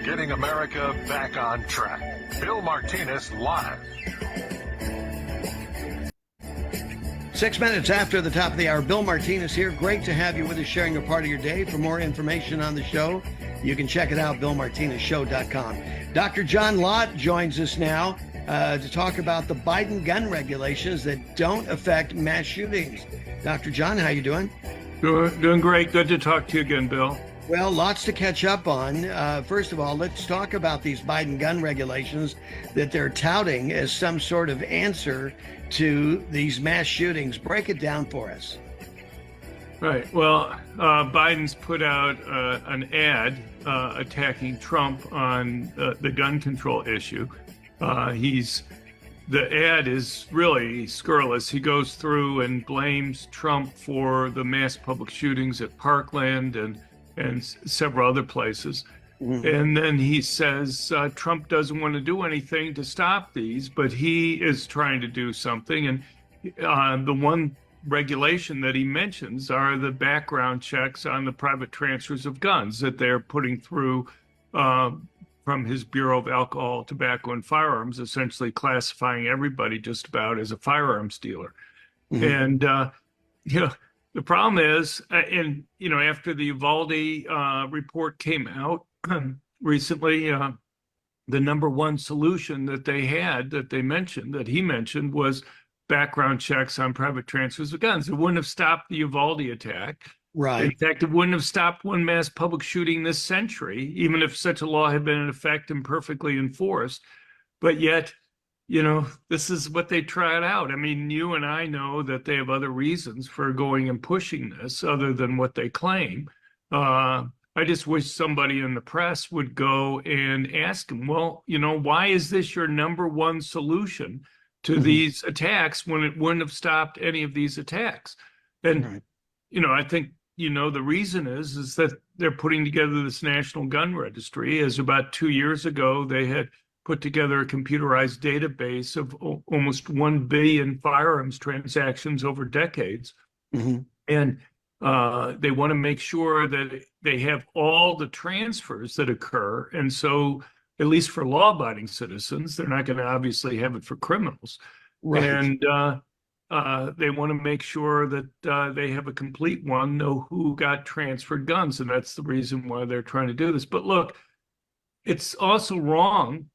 Getting America back on track. Bill Martinez live. 6 minutes after the top of the hour, Bill Martinez here. Great to have you with us, sharing a part of your day. For more information on the show, you can check it out, BillMartinezShow.com. Dr. John Lott joins us now to talk about the Biden gun regulations that don't affect mass shootings. Dr. John, how you doing? Doing great. Good to talk to you again, Bill. Well, lots to catch up on. First of all, let's talk about these Biden gun regulations that they're touting as some sort of answer to these mass shootings. Break it down for us. Right. Well, Biden's put out an ad attacking Trump on the gun control issue. The ad is really scurrilous. He goes through and blames Trump for the mass public shootings at Parkland and several other places. Mm-hmm. And then he says Trump doesn't want to do anything to stop these, but he is trying to do something. And the one regulation that he mentions are the background checks on the private transfers of guns that they're putting through from his Bureau of Alcohol, Tobacco, and Firearms, essentially classifying everybody just about as a firearms dealer. Mm-hmm. And, the problem is, after the Uvalde report came out recently, the number one solution that he mentioned, was background checks on private transfers of guns. It wouldn't have stopped the Uvalde attack. Right. In fact, it wouldn't have stopped one mass public shooting this century, even if such a law had been in effect and perfectly enforced. But yet, this is what they tried out. I mean, you and I know that they have other reasons for going and pushing this other than what they claim. I just wish somebody in the press would go and ask them, well, why is this your number one solution to mm-hmm. these attacks when it wouldn't have stopped any of these attacks? And, right. I think, the reason is that they're putting together this National Gun Registry. As about 2 years ago, they had put together a computerized database of almost 1 billion firearms transactions over decades. Mm-hmm. And they want to make sure that they have all the transfers that occur. And so, at least for law-abiding citizens, they're not going to obviously have it for criminals. Right. And they want to make sure that they have a complete one, know who got transferred guns. And that's the reason why they're trying to do this. But look, it's also wrong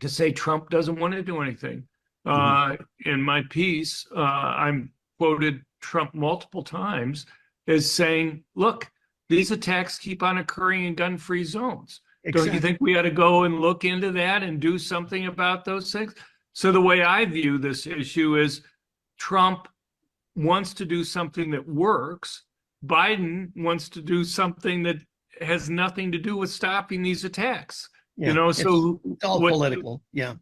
to say Trump doesn't want to do anything. Mm-hmm. In my piece, I'm quoted Trump multiple times as saying, look, these attacks keep on occurring in gun-free zones. Exactly. Don't you think we ought to go and look into that and do something about those things? So the way I view this issue is Trump wants to do something that works. Biden wants to do something that has nothing to do with stopping these attacks. Yeah, so it's all political. Yeah.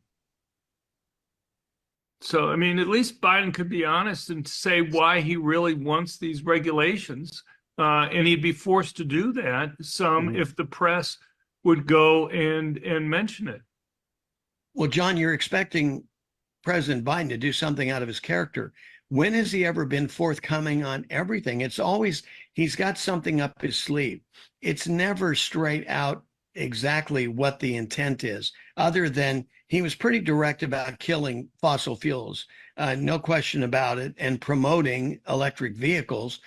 So, at least Biden could be honest and say why he really wants these regulations. And he'd be forced to do that if the press would go and mention it. Well, John, you're expecting President Biden to do something out of his character. When has he ever been forthcoming on everything? It's always, he's got something up his sleeve. It's never straight out exactly what the intent is, other than he was pretty direct about killing fossil fuels, no question about it, and promoting electric vehicles.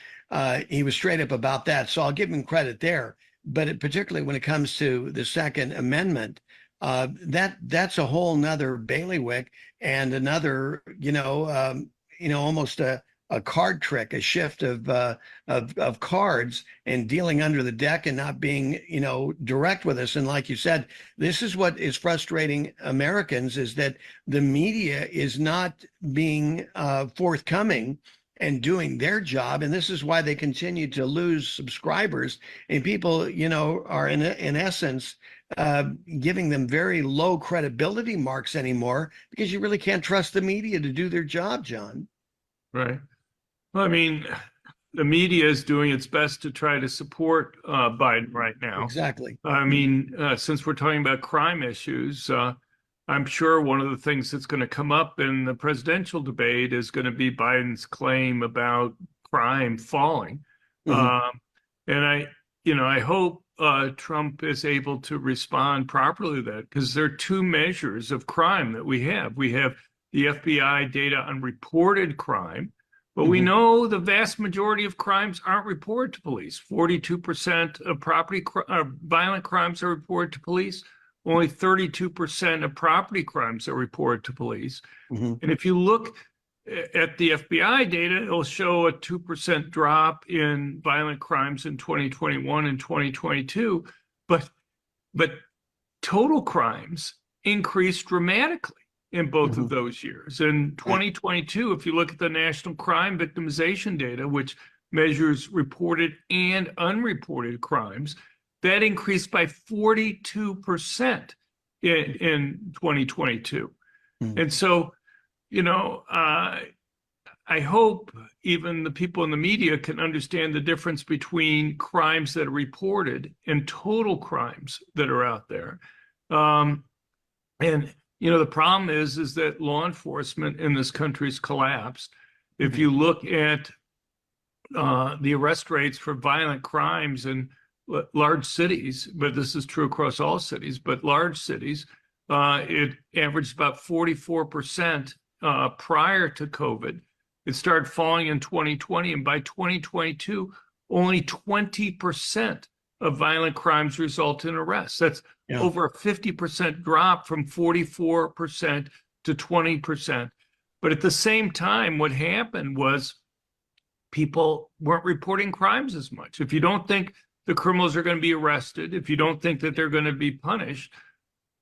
He was straight up about that. So I'll give him credit there. But particularly when it comes to the Second Amendment, that's a whole nother bailiwick and another, almost a card trick, a shift of cards and dealing under the deck and not being, direct with us. And like you said, this is what is frustrating Americans, is that the media is not being forthcoming and doing their job. And this is why they continue to lose subscribers. And people, are in essence, giving them very low credibility marks anymore, because you really can't trust the media to do their job, John. Right. Well, the media is doing its best to try to support Biden right now. Exactly. Since we're talking about crime issues, I'm sure one of the things that's going to come up in the presidential debate is going to be Biden's claim about crime falling. Mm-hmm. And I hope Trump is able to respond properly to that, because there are two measures of crime that we have. We have the FBI data on reported crime, but we know the vast majority of crimes aren't reported to police. 42% of violent crimes are reported to police. Only 32% of property crimes are reported to police. And if you look at the FBI data, it'll show a 2% drop in violent crimes in 2021 and 2022, but total crimes increased dramatically in both of those years. In 2022, if you look at the National Crime Victimization data, which measures reported and unreported crimes, that increased by 42% in 2022. And so, I hope even the people in the media can understand the difference between crimes that are reported and total crimes that are out there. The problem is that law enforcement in this country's collapsed. If you look at the arrest rates for violent crimes in large cities, but this is true across all cities, but large cities, it averaged about 44% prior to COVID. It started falling in 2020, and by 2022, only 20% of violent crimes result in arrests. That's over a 50% drop from 44% to 20%. But at the same time, what happened was people weren't reporting crimes as much. If you don't think the criminals are going to be arrested, if you don't think that they're going to be punished,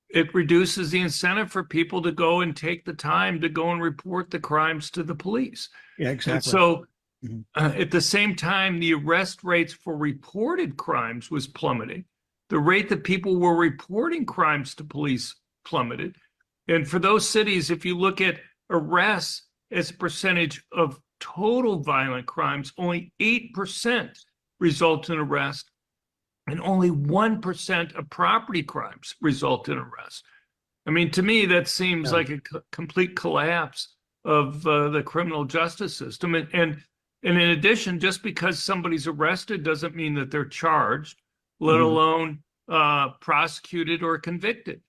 it reduces the incentive for people to go and take the time to go and report the crimes to the police. Yeah, exactly. And so at the same time, the arrest rates for reported crimes was plummeting. The rate that people were reporting crimes to police plummeted. And for those cities, if you look at arrests as a percentage of total violent crimes, only 8% result in arrest, and only 1% of property crimes result in arrest. I mean, to me, that seems like a complete collapse of the criminal justice system. And in addition, just because somebody's arrested doesn't mean that they're charged, let alone prosecuted or convicted.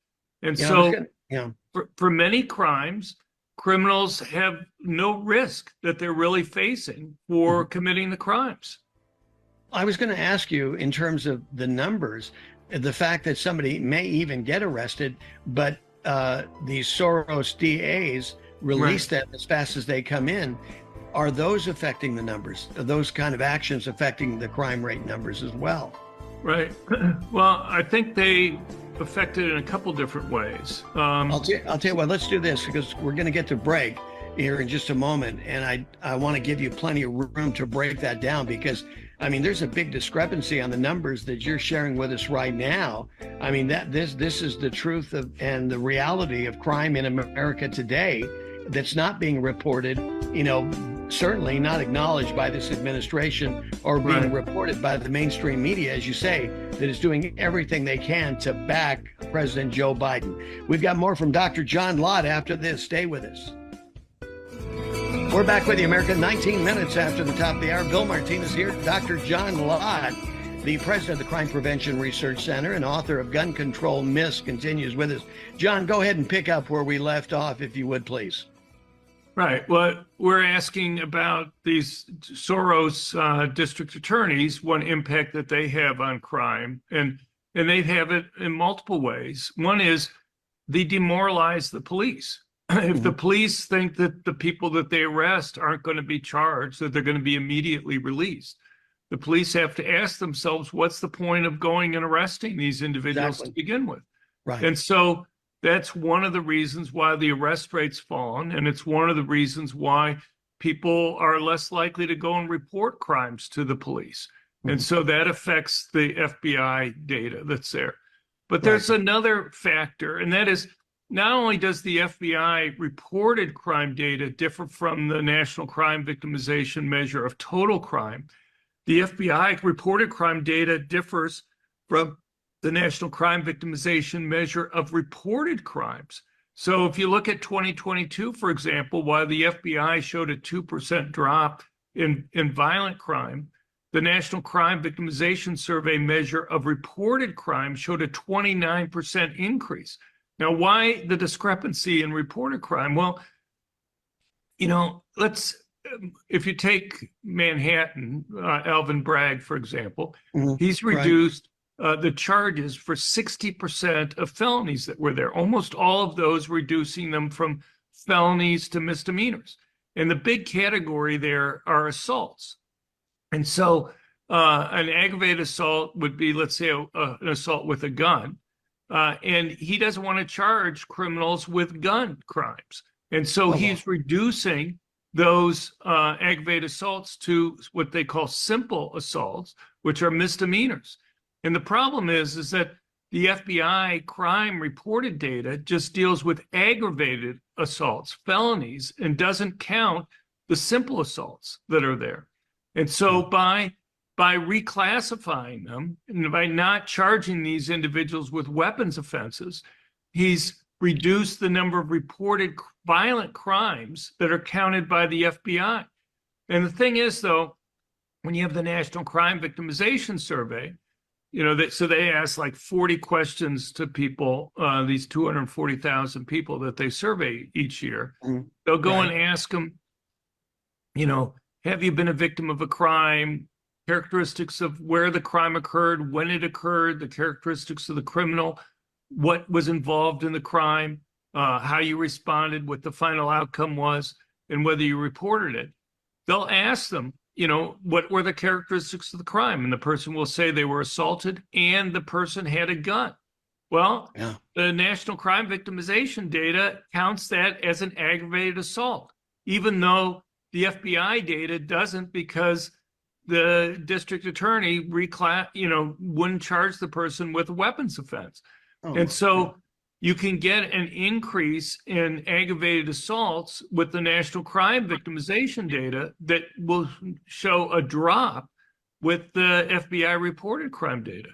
And for many crimes, criminals have no risk that they're really facing for committing the crimes. I was going to ask you, in terms of the numbers, the fact that somebody may even get arrested, but these Soros DAs release them as fast as they come in. Are those affecting the numbers? Are those kind of actions affecting the crime rate numbers as well? Right. Well, I think they affect it in a couple different ways. I'll tell you what, let's do this, because we're going to get to break here in just a moment. And I want to give you plenty of room to break that down, because I mean, there's a big discrepancy on the numbers that you're sharing with us right now. I mean, this is the truth of and the reality of crime in America today that's not being reported, certainly not acknowledged by this administration or being reported by the mainstream media, as you say, that is doing everything they can to back President Joe Biden. We've got more from Dr. John Lott after this. Stay with us. We're back with you, America, 19 minutes after the top of the hour. Bill Martinez here. Dr. John Lott, the president of the Crime Prevention Research Center and author of Gun Control Myths, continues with us. John, go ahead and pick up where we left off, if you would, please. Right. Well, we're asking about these Soros district attorneys, what impact that they have on crime. And they have it in multiple ways. One is they demoralize the police. If the police think that the people that they arrest aren't going to be charged, that they're going to be immediately released, the police have to ask themselves, what's the point of going and arresting these individuals to begin with? Right. And so that's one of the reasons why the arrest rate's fallen. And it's one of the reasons why people are less likely to go and report crimes to the police. And so that affects the FBI data that's there. But there's another factor, and that is, not only does the FBI reported crime data differ from the National Crime Victimization measure of total crime, the FBI reported crime data differs from the National Crime Victimization measure of reported crimes. So if you look at 2022, for example, while the FBI showed a 2% drop in violent crime, the National Crime Victimization Survey measure of reported crime showed a 29% increase. Now, why the discrepancy in reported crime? Well, if you take Manhattan, Alvin Bragg, for example, he's reduced the charges for 60% of felonies that were there, almost all of those reducing them from felonies to misdemeanors. And the big category there are assaults. And so an aggravated assault would be, let's say, an assault with a gun. And he doesn't want to charge criminals with gun crimes. And so he's reducing those aggravated assaults to what they call simple assaults, which are misdemeanors. And the problem is that the FBI crime reported data just deals with aggravated assaults, felonies, and doesn't count the simple assaults that are there. And so by reclassifying them and by not charging these individuals with weapons offenses, he's reduced the number of reported violent crimes that are counted by the FBI. And the thing is, though, when you have the National Crime Victimization Survey, so they ask like 40 questions to people, these 240,000 people that they survey each year. They'll go and ask them, have you been a victim of a crime? Characteristics of where the crime occurred, when it occurred, the characteristics of the criminal, what was involved in the crime, how you responded, what the final outcome was, and whether you reported it. They'll ask them, what were the characteristics of the crime? And the person will say they were assaulted and the person had a gun. Well, the National Crime Victimization data counts that as an aggravated assault, even though the FBI data doesn't, because the district attorney wouldn't charge the person with a weapons offense. And so you can get an increase in aggravated assaults with the National Crime Victimization data that will show a drop with the FBI reported crime data.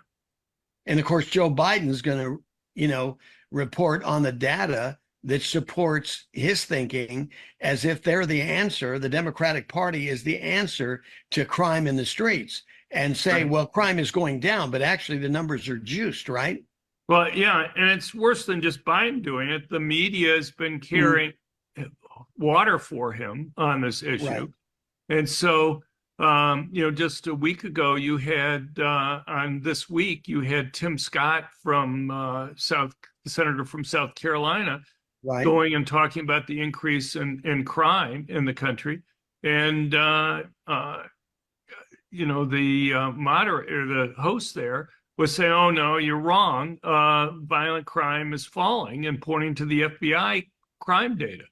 And of course, Joe Biden's going to, report on the data that supports his thinking as if they're the answer. The Democratic Party is the answer to crime in the streets, and say, well, crime is going down, but actually the numbers are juiced, right? Well, yeah, and it's worse than just Biden doing it. The media has been carrying water for him on this issue. Right. And so, just a week ago, you had, this week, you had Tim Scott from Senator from South Carolina, going and talking about the increase in crime in the country. And, the moderator, the host there, was saying, oh, no, you're wrong. Violent crime is falling, and pointing to the FBI crime data.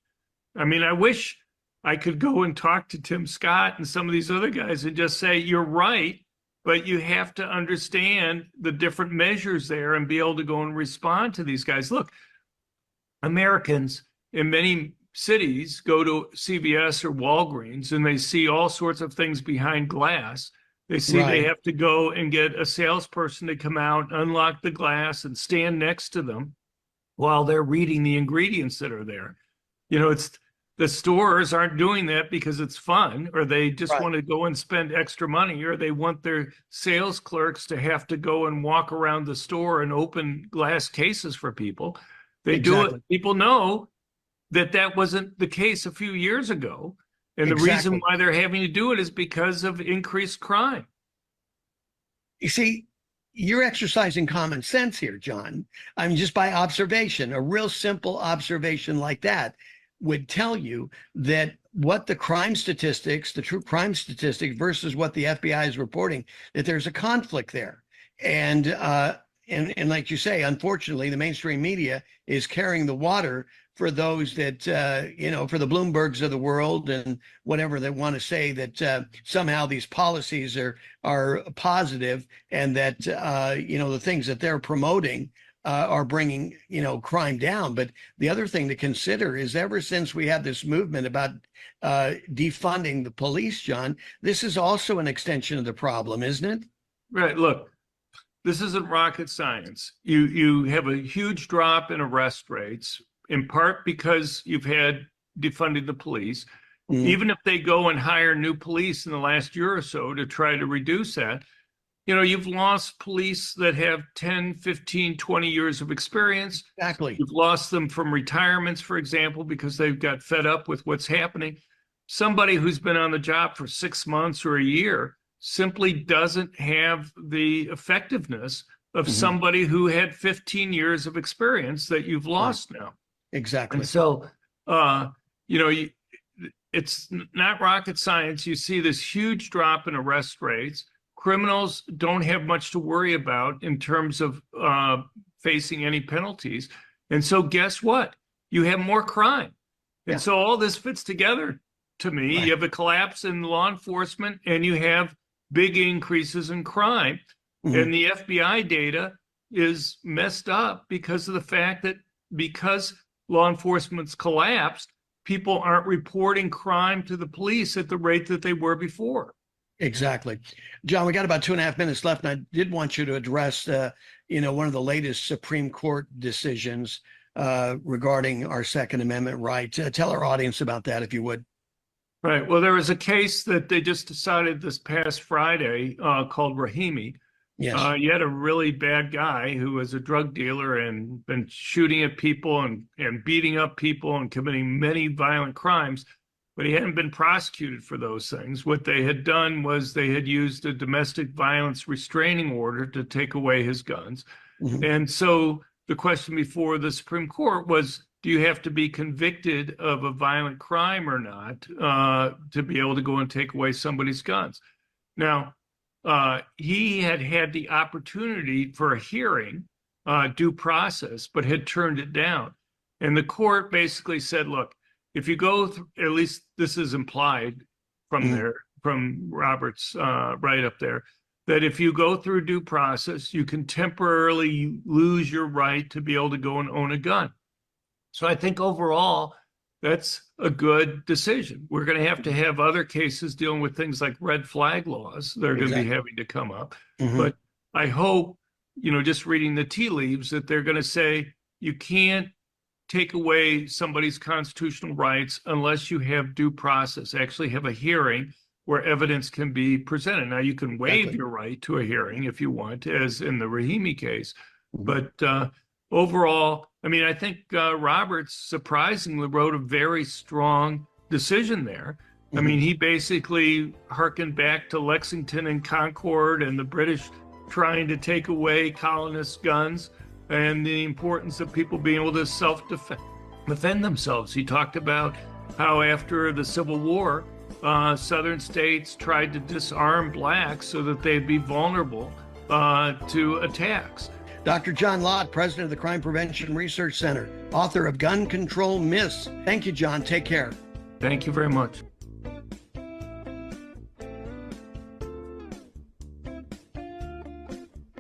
I mean, I wish I could go and talk to Tim Scott and some of these other guys and just say, you're right, but you have to understand the different measures there and be able to go and respond to these guys. Look, Americans in many cities go to CVS or Walgreens and they see all sorts of things behind glass. They see they have to go and get a salesperson to come out, unlock the glass, and stand next to them while they're reading the ingredients that are there. It's the stores aren't doing that because it's fun, or they just want to go and spend extra money, or they want their sales clerks to have to go and walk around the store and open glass cases for people. They do it. People know that wasn't the case a few years ago. And the reason why they're having to do it is because of increased crime. You see, you're exercising common sense here, John. I mean, just by observation, a real simple observation like that would tell you that what the crime statistics, the true crime statistics versus what the FBI is reporting, that there's a conflict there. And like you say, unfortunately, the mainstream media is carrying the water for those that, for the Bloombergs of the world and whatever they want to say, that somehow these policies are positive, and that, the things that they're promoting are bringing, crime down. But the other thing to consider is, ever since we have this movement about defunding the police, John, this is also an extension of the problem, isn't it? Right. Look, this isn't rocket science. You have a huge drop in arrest rates, in part because you've had defunding the police. Even if they go and hire new police in the last year or so to try to reduce that, you've lost police that have 10, 15, 20 years of experience. Exactly. You've lost them from retirements, for example, because they've got fed up with what's happening. Somebody who's been on the job for 6 months or a year simply doesn't have the effectiveness of somebody who had 15 years of experience that you've lost now. Exactly. And so, it's not rocket science. You see this huge drop in arrest rates. Criminals don't have much to worry about in terms of facing any penalties. And so guess what? You have more crime. And so all this fits together to me. Right. You have a collapse in law enforcement and you have big increases in crime. And the FBI data is messed up because of the fact that because law enforcement's collapsed, people aren't reporting crime to the police at the rate that they were before. Exactly. John, we got about 2.5 minutes left, and I did want you to address, one of the latest Supreme Court decisions regarding our Second Amendment right. Tell our audience about that, if you would. Right. Well, there was a case that they just decided this past Friday called Rahimi. Yes. You had a really bad guy who was a drug dealer and been shooting at people and beating up people and committing many violent crimes, but he hadn't been prosecuted for those things. What they had done was they had used a domestic violence restraining order to take away his guns. And so the question before the Supreme Court was, do you have to be convicted of a violent crime or not to be able to go and take away somebody's guns? Now, he had the opportunity for a hearing, due process, but had turned it down. And the court basically said, look, if you go through, at least this is implied from Roberts right up there, that if you go through due process, you can temporarily lose your right to be able to go and own a gun. So I think overall, that's a good decision. We're going to have other cases dealing with things like red flag laws that are going to be having to come up. But I hope, just reading the tea leaves, that they're going to say you can't take away somebody's constitutional rights unless you have due process, actually have a hearing where evidence can be presented. Now, you can waive your right to a hearing if you want, as in the Rahimi case. But overall, I think Roberts surprisingly wrote a very strong decision there. He basically hearkened back to Lexington and Concord and the British trying to take away colonists' guns and the importance of people being able to self-defend themselves. He talked about how after the Civil War, Southern states tried to disarm blacks so that they'd be vulnerable to attacks. Dr. John Lott, president of the Crime Prevention Research Center, author of Gun Control Myths. Thank you, John. Take care. Thank you very much.